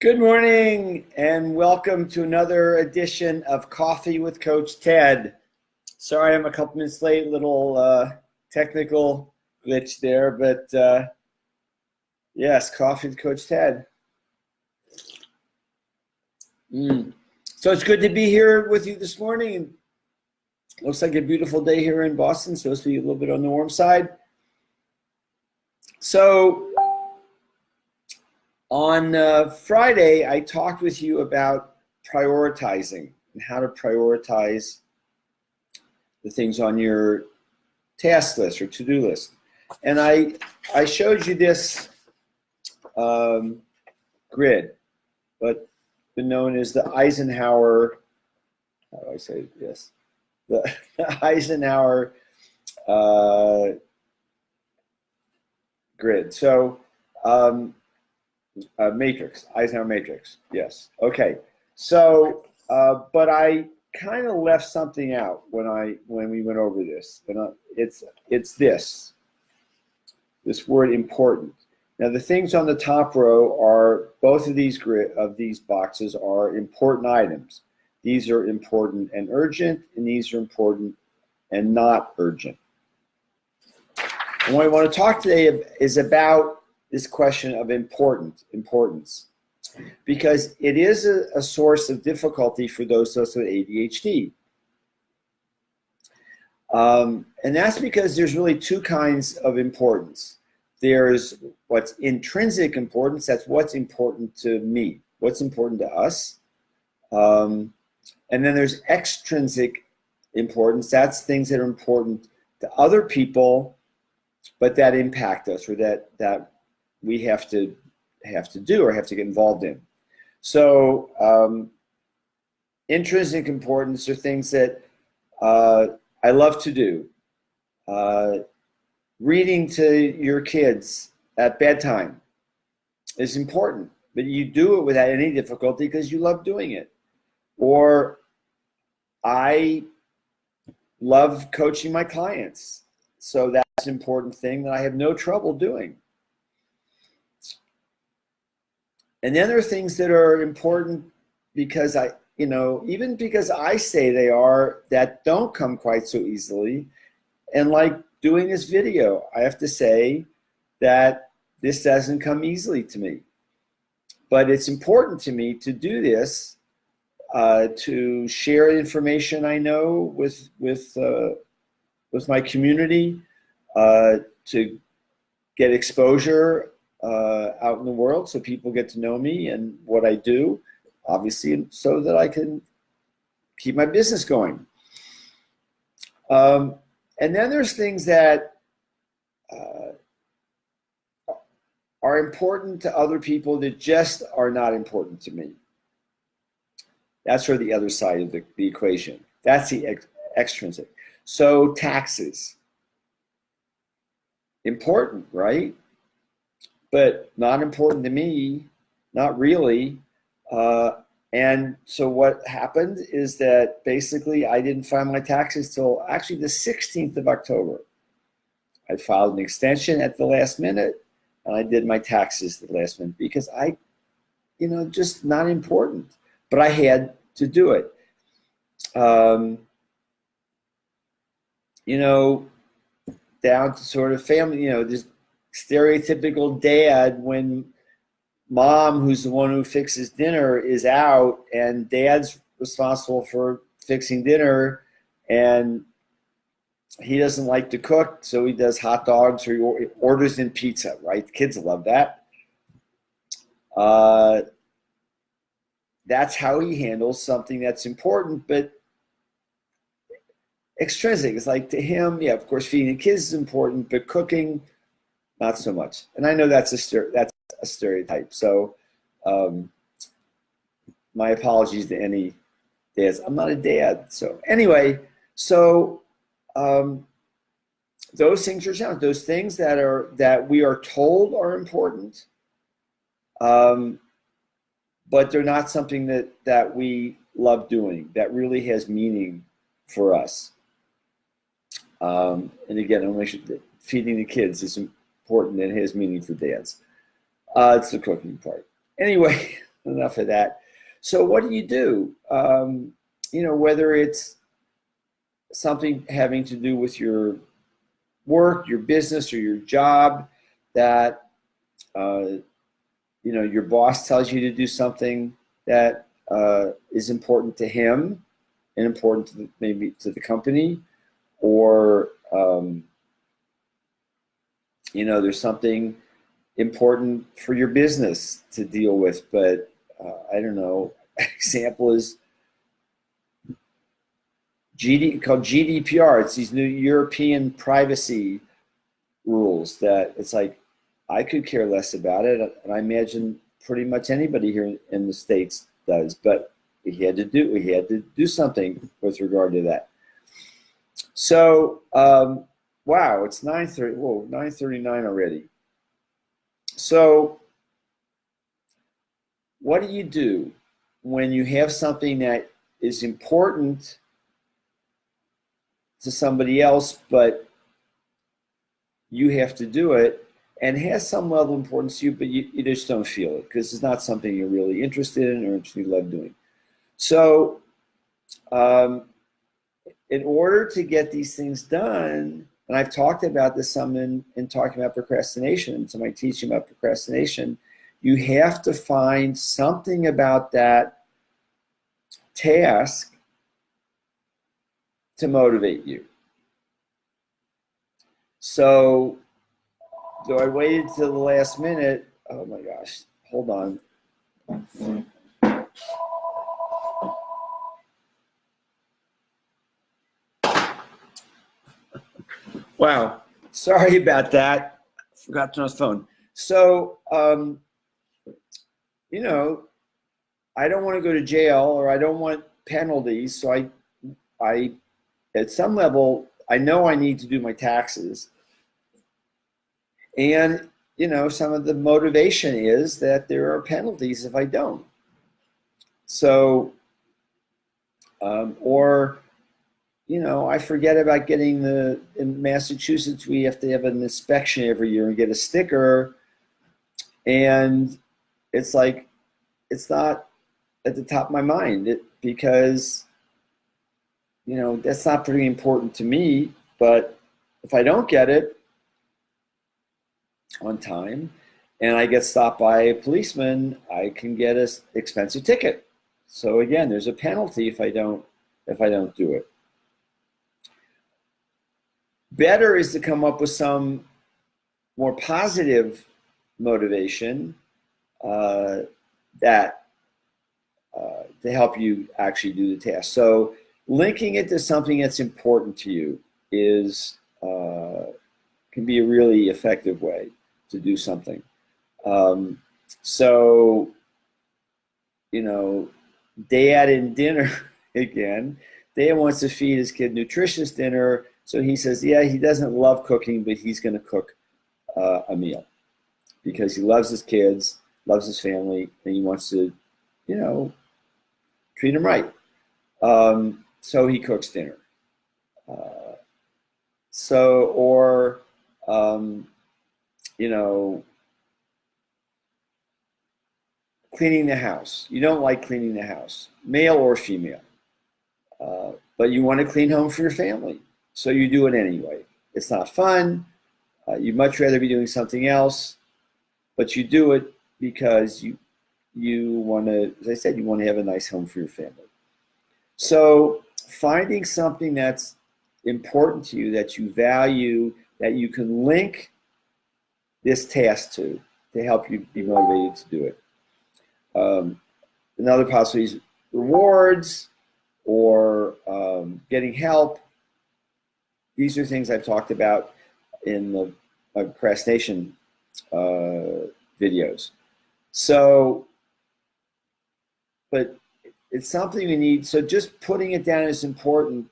Good morning and welcome to another edition of Coffee with Coach Ted. Sorry I'm a couple minutes late, little technical glitch there, but yes, Coffee with Coach Ted. So it's good to be here with you this morning. Looks like a beautiful day here in Boston, supposed to be a little bit on the warm side. So on Friday, I talked with you about prioritizing and how to prioritize the things on your task list or to-do list. And I showed you this grid, but been known as the Eisenhower, how do I say this? The Eisenhower grid. So matrix, Eisenhower matrix. Yes. Okay. So, but I kind of left something out when we went over this, and it's this word important. Now, the things on the top row are both of these boxes are important items. These are important and urgent, and these are important and not urgent. And what I want to talk today is about this question of importance, because it is a source of difficulty for those of us with ADHD. And that's because there's really two kinds of importance. There's what's intrinsic importance, that's what's important to me, what's important to us. And then there's extrinsic importance, that's things that are important to other people, but that impact us or that we have to do or have to get involved in. So intrinsic importance are things that I love to do. Reading to your kids at bedtime is important, but you do it without any difficulty because you love doing it. Or I love coaching my clients, so that's an important thing that I have no trouble doing. And then there are things that are important because even because I say they are, that don't come quite so easily. And like doing this video, I have to say that this doesn't come easily to me. But it's important to me to do this, to share information I know with my community, to get exposure out in the world so people get to know me and what I do, obviously, so that I can keep my business going. And then there's things that are important to other people that just are not important to me. That's sort of the other side of the equation. That's the extrinsic. So taxes. Important, right? But not important to me, not really. And so what happened is that basically I didn't file my taxes till actually the 16th of October. I filed an extension at the last minute, and I did my taxes at the last minute because just not important. But I had to do it. Down to sort of family, this stereotypical dad when mom, who's the one who fixes dinner, is out and dad's responsible for fixing dinner, and he doesn't like to cook, so he does hot dogs or he orders in pizza, right? Kids love that. That's how he handles something that's important, but extrinsic. It's like to him, yeah, of course, feeding the kids is important, but cooking, not so much. And I know that's a stereotype. So my apologies to any dads. I'm not a dad. So anyway, those things are challenging. Those things that we are told are important, but they're not something that we love doing, that really has meaning for us. And again, I want to make sure that feeding the kids is important and has meaning for dads. It's the cooking part. Anyway, enough of that. So what do? Whether it's something having to do with your work, your business, or your job that your boss tells you to do something that is important to him and important to maybe to the company, or there's something important for your business to deal with, but I don't know. Example is called GDPR. It's these new European privacy rules that it's like I could care less about it, and I imagine pretty much anybody here in the States does. But we had to do something with regard to that. So wow, it's 9:30. Whoa, 9:39 already. So what do you do when you have something that is important to somebody else, but you have to do it and has some level of importance to you, but you just don't feel it because it's not something you're really interested in or you love doing. So in order to get these things done, and I've talked about this some in talking about procrastination, so my teaching about procrastination, you have to find something about that task to motivate you. So, though I waited till the last minute, oh my gosh, hold on. Wow, sorry about that. Forgot to turn on the phone. So, I don't want to go to jail or I don't want penalties. So I, at some level, I know I need to do my taxes. And, some of the motivation is that there are penalties if I don't. So, I forget about getting in Massachusetts, we have to have an inspection every year and get a sticker. And it's like, it's not at the top of my mind because, that's not pretty important to me. But if I don't get it on time and I get stopped by a policeman, I can get an expensive ticket. So again, there's a penalty if I don't do it. Better is to come up with some more positive motivation to help you actually do the task. So linking it to something that's important to you can be a really effective way to do something. Dad and dinner again. Dad wants to feed his kid nutritious dinner, so he says, yeah, he doesn't love cooking, but he's going to cook a meal because he loves his kids, loves his family, and he wants to, treat them right. So he cooks dinner. Cleaning the house. You don't like cleaning the house, male or female, but you want to clean home for your family. So you do it anyway. It's not fun. You'd much rather be doing something else, but you do it because you want to, as I said, you want to have a nice home for your family. So finding something that's important to you, that you value, that you can link this task to help you be motivated to do it. Another possibility is rewards or getting help. These are things I've talked about in the procrastination videos. So, but it's something we need. So just putting it down as important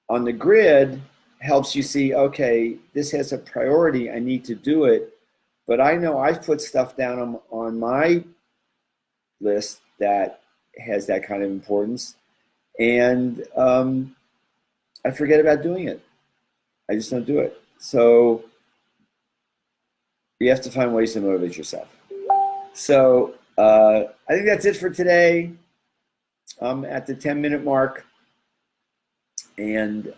on the grid helps you see, okay, this has a priority. I need to do it. But I know I've put stuff down on my list that has that kind of importance. And I forget about doing it. I just don't do it. So you have to find ways to motivate yourself. So I think that's it for today. I'm at the 10-minute mark. And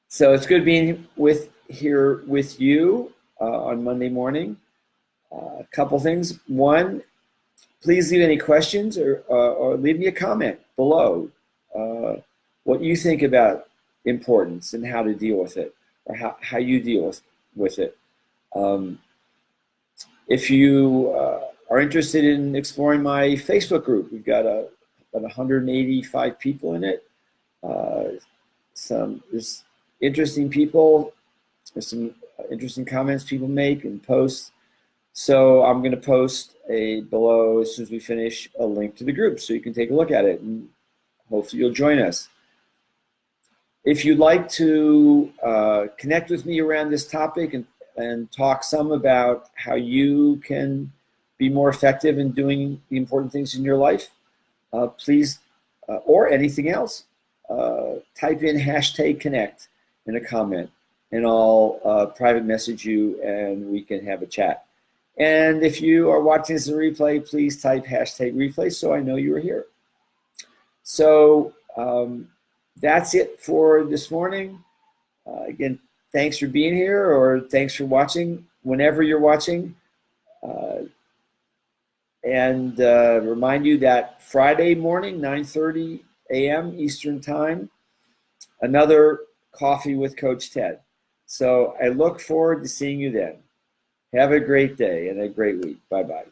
so it's good being here with you on Monday morning. A couple things. One, please leave any questions or leave me a comment below what you think about importance and how to deal with it, or how you deal with it. If you are interested in exploring my Facebook group, we've got about 185 people in it. There's interesting people, there's some interesting comments people make and posts. So I'm going to post below, as soon as we finish, a link to the group so you can take a look at it, and hopefully you'll join us. If you'd like to connect with me around this topic and talk some about how you can be more effective in doing the important things in your life, please, or anything else, type in #connect in a comment, and I'll private message you and we can have a chat. And if you are watching this in replay, please type #replay so I know you are here. So that's it for this morning. Again, thanks for being here, or thanks for watching whenever you're watching. And remind you that Friday morning, 9:30 a.m. Eastern Time, another Coffee with Coach Ted. So I look forward to seeing you then. Have a great day and a great week. Bye-bye.